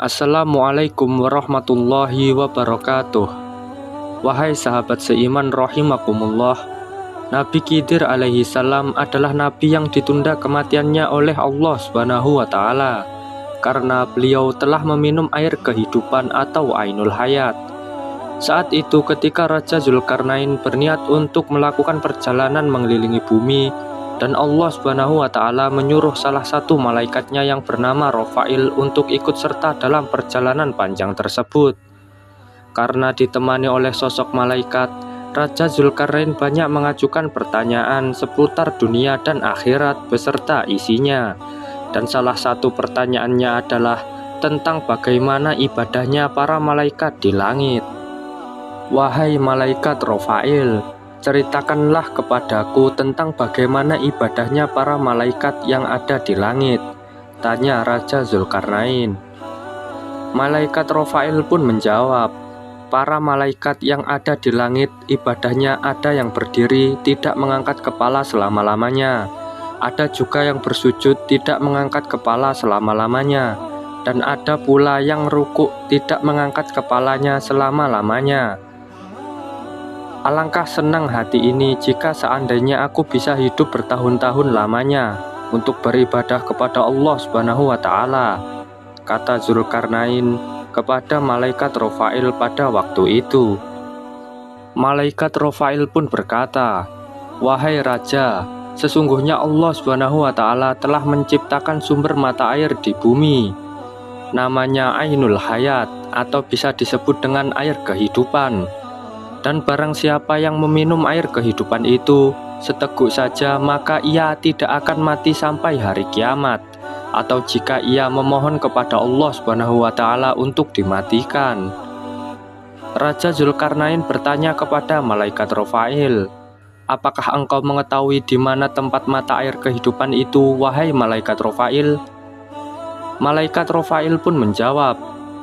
Assalamualaikum warahmatullahi wabarakatuh. Wahai sahabat seiman rahimakumullah, Nabi Khidir alaihi salam adalah nabi yang ditunda kematiannya oleh Allah Subhanahu wa taala karena beliau telah meminum air kehidupan atau ainul hayat. Saat itu ketika Raja Zulkarnain berniat untuk melakukan perjalanan mengelilingi bumi, dan Allah Subhanahu wa taala menyuruh salah satu malaikatnya yang bernama Rafail untuk ikut serta dalam perjalanan panjang tersebut. Karena ditemani oleh sosok malaikat, Raja Zulkarnain banyak mengajukan pertanyaan seputar dunia dan akhirat beserta isinya. Dan salah satu pertanyaannya adalah tentang bagaimana ibadahnya para malaikat di langit. Wahai malaikat Rafail, ceritakanlah kepadaku tentang bagaimana ibadahnya para malaikat yang ada di langit, tanya Raja Zulkarnain. Malaikat Rafail pun menjawab, para malaikat yang ada di langit ibadahnya ada yang berdiri tidak mengangkat kepala selama-lamanya, ada juga yang bersujud tidak mengangkat kepala selama-lamanya, dan ada pula yang rukuk tidak mengangkat kepalanya selama-lamanya. Alangkah senang hati ini jika seandainya aku bisa hidup bertahun-tahun lamanya untuk beribadah kepada Allah Subhanahu wa taala, kata Zulkarnain kepada malaikat Rafail pada waktu itu. Malaikat Rafail pun berkata, wahai raja, sesungguhnya Allah Subhanahu wa taala telah menciptakan sumber mata air di bumi. Namanya ainul hayat atau bisa disebut dengan air kehidupan. Dan barang siapa yang meminum air kehidupan itu seteguk saja, maka ia tidak akan mati sampai hari kiamat. Atau jika ia memohon kepada Allah Subhanahu wa taala untuk dimatikan. Raja Zulkarnain bertanya kepada malaikat Rafail, apakah engkau mengetahui di mana tempat mata air kehidupan itu, wahai malaikat Rafail? Malaikat Rafail pun menjawab,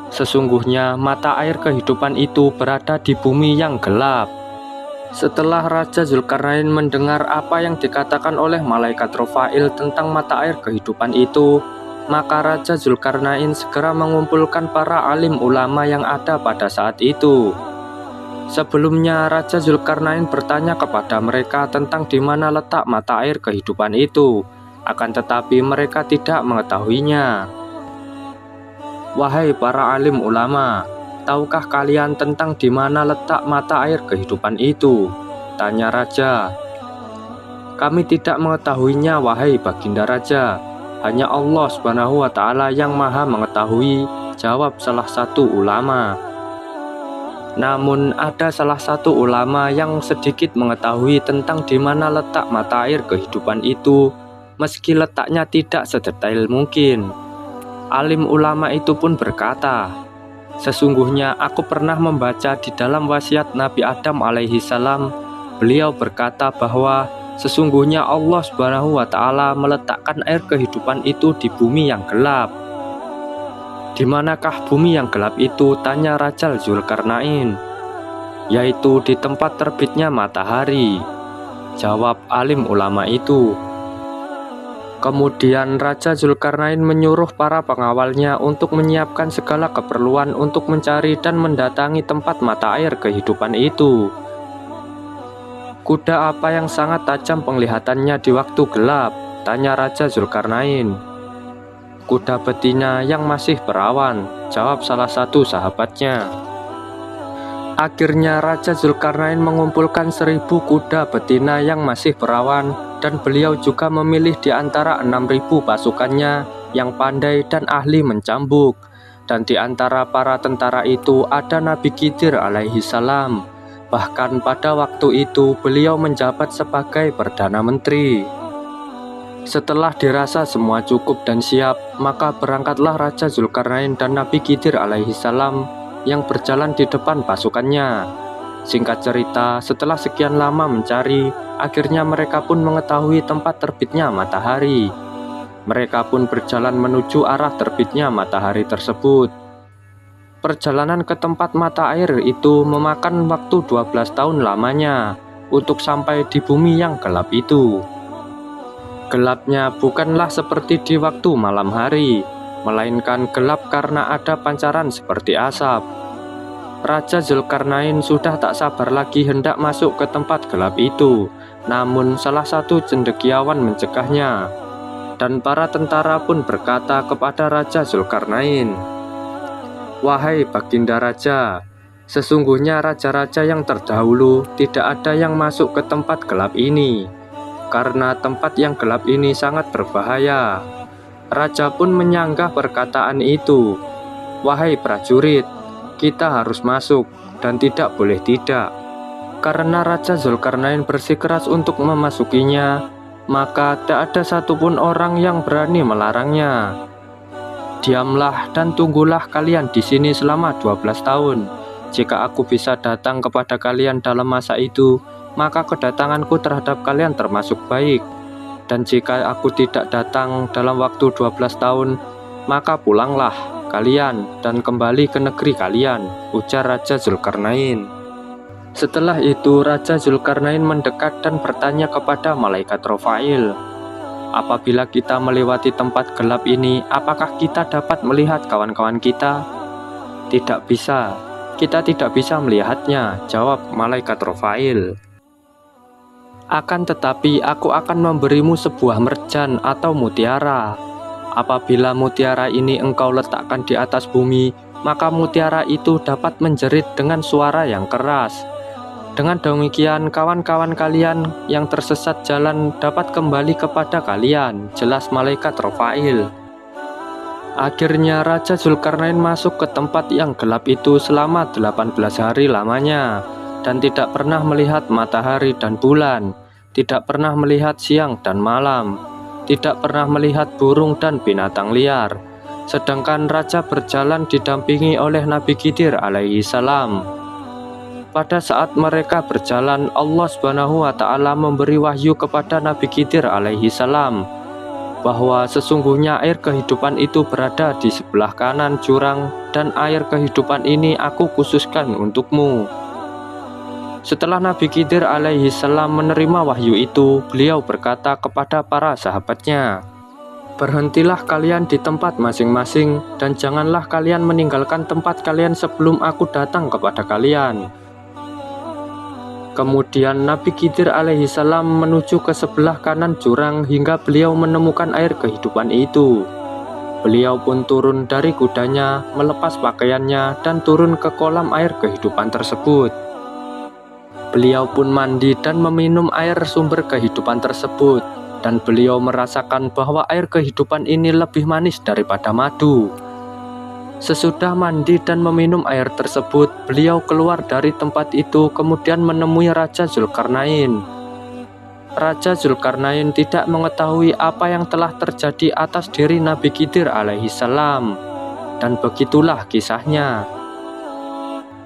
sesungguhnya mata air kehidupan itu berada di bumi yang gelap. Setelah Raja Zulkarnain mendengar apa yang dikatakan oleh malaikat Rafail tentang mata air kehidupan itu, maka Raja Zulkarnain segera mengumpulkan para alim ulama yang ada pada saat itu. Sebelumnya Raja Zulkarnain bertanya kepada mereka tentang di mana letak mata air kehidupan itu, akan tetapi mereka tidak mengetahuinya. Wahai para alim ulama, tahukah kalian tentang di mana letak mata air kehidupan itu? Tanya raja. Kami tidak mengetahuinya, wahai baginda raja. Hanya Allah Subhanahu wa taala yang maha mengetahui, jawab salah satu ulama. Namun ada salah satu ulama yang sedikit mengetahui tentang di mana letak mata air kehidupan itu, meski letaknya tidak sedetail mungkin. Alim ulama itu pun berkata, sesungguhnya aku pernah membaca di dalam wasiat Nabi Adam alaihi salam, beliau berkata bahwa sesungguhnya Allah Subhanahu wa taala meletakkan air kehidupan itu di bumi yang gelap. Di manakah bumi yang gelap itu? Tanya Raja Zulkarnain. Yaitu di tempat terbitnya matahari, jawab alim ulama itu. Kemudian Raja Zulkarnain menyuruh para pengawalnya untuk menyiapkan segala keperluan untuk mencari dan mendatangi tempat mata air kehidupan itu. Kuda apa yang sangat tajam penglihatannya di waktu gelap? Tanya Raja Zulkarnain. Kuda betina yang masih perawan, jawab salah satu sahabatnya. Akhirnya Raja Zulkarnain mengumpulkan 1000 kuda betina yang masih perawan, dan beliau juga memilih di antara 6000 pasukannya yang pandai dan ahli mencambuk. Dan di antara para tentara itu ada Nabi Khidir alaihi salam. Bahkan pada waktu itu beliau menjabat sebagai Perdana Menteri. Setelah dirasa semua cukup dan siap, maka berangkatlah Raja Zulkarnain dan Nabi Khidir alaihi salam yang berjalan di depan pasukannya. Singkat cerita, setelah sekian lama mencari, akhirnya mereka pun mengetahui tempat terbitnya matahari. Mereka pun berjalan menuju arah terbitnya matahari tersebut. Perjalanan ke tempat mata air itu memakan waktu 12 tahun lamanya untuk sampai di bumi yang gelap itu. Gelapnya bukanlah seperti di waktu malam hari, melainkan gelap karena ada pancaran seperti asap. Raja Zulkarnain sudah tak sabar lagi hendak masuk ke tempat gelap itu, namun salah satu cendekiawan mencegahnya. Dan para tentara pun berkata kepada Raja Zulkarnain, "Wahai Baginda Raja, sesungguhnya raja-raja yang terdahulu tidak ada yang masuk ke tempat gelap ini, karena tempat yang gelap ini sangat berbahaya." Raja pun menyanggah perkataan itu. "Wahai prajurit, kita harus masuk dan tidak boleh tidak." Karena Raja Zulkarnain bersikeras untuk memasukinya, maka tak ada satupun orang yang berani melarangnya. "Diamlah dan tunggulah kalian di sini selama 12 tahun. Jika aku bisa datang kepada kalian dalam masa itu, maka kedatanganku terhadap kalian termasuk baik. Dan jika aku tidak datang dalam waktu 12 tahun, maka pulanglah kalian dan kembali ke negeri kalian," ujar Raja Zulkarnain. Setelah itu Raja Zulkarnain mendekat dan bertanya kepada malaikat Rofail, "Apabila kita melewati tempat gelap ini, apakah kita dapat melihat kawan-kawan kita?" "Tidak bisa, kita tidak bisa melihatnya," jawab malaikat Rofail. "Akan tetapi aku akan memberimu sebuah merjan atau mutiara. Apabila mutiara ini engkau letakkan di atas bumi, maka mutiara itu dapat menjerit dengan suara yang keras. Dengan demikian kawan-kawan kalian yang tersesat jalan dapat kembali kepada kalian," jelas malaikat Rofail. Akhirnya Raja Zulkarnain masuk ke tempat yang gelap itu selama 18 hari lamanya, dan tidak pernah melihat matahari dan bulan, tidak pernah melihat siang dan malam, tidak pernah melihat burung dan binatang liar. Sedangkan Raja berjalan didampingi oleh Nabi Khidir alaihi salam. Pada saat mereka berjalan, Allah Subhanahu wa Ta'ala memberi wahyu kepada Nabi Khidir alaihi salam bahwa sesungguhnya air kehidupan itu berada di sebelah kanan jurang, dan air kehidupan ini aku khususkan untukmu. Setelah Nabi Khidir alaihi salam menerima wahyu itu, beliau berkata kepada para sahabatnya, "Berhentilah kalian di tempat masing-masing, dan janganlah kalian meninggalkan tempat kalian sebelum aku datang kepada kalian." Kemudian Nabi Khidir alaihi salam menuju ke sebelah kanan jurang hingga beliau menemukan air kehidupan itu. Beliau pun turun dari kudanya, melepas pakaiannya, dan turun ke kolam air kehidupan tersebut. Beliau pun mandi dan meminum air sumber kehidupan tersebut, dan beliau merasakan bahwa air kehidupan ini lebih manis daripada madu. Sesudah mandi dan meminum air tersebut, beliau keluar dari tempat itu kemudian menemui Raja Zulkarnain. Raja Zulkarnain tidak mengetahui apa yang telah terjadi atas diri Nabi Khidir alaihi salam, dan begitulah kisahnya.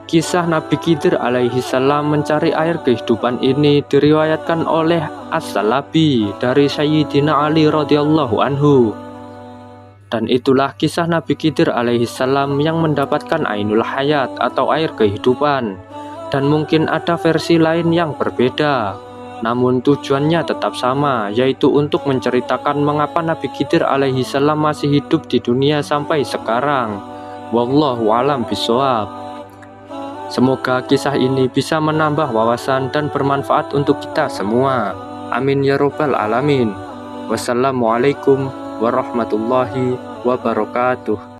Kisah Nabi Khidir alaihi salam mencari air kehidupan ini diriwayatkan oleh As-Salabi dari Sayyidina Ali radhiyallahu anhu. Dan itulah kisah Nabi Khidir alaihi salam yang mendapatkan Ainul Hayat atau air kehidupan. Dan mungkin ada versi lain yang berbeda, namun tujuannya tetap sama, yaitu untuk menceritakan mengapa Nabi Khidir alaihi salam masih hidup di dunia sampai sekarang. Wallahu a'lam bishawab. Semoga kisah ini bisa menambah wawasan dan bermanfaat untuk kita semua. Amin ya robbal alamin. Wassalamualaikum warahmatullahi wabarakatuh.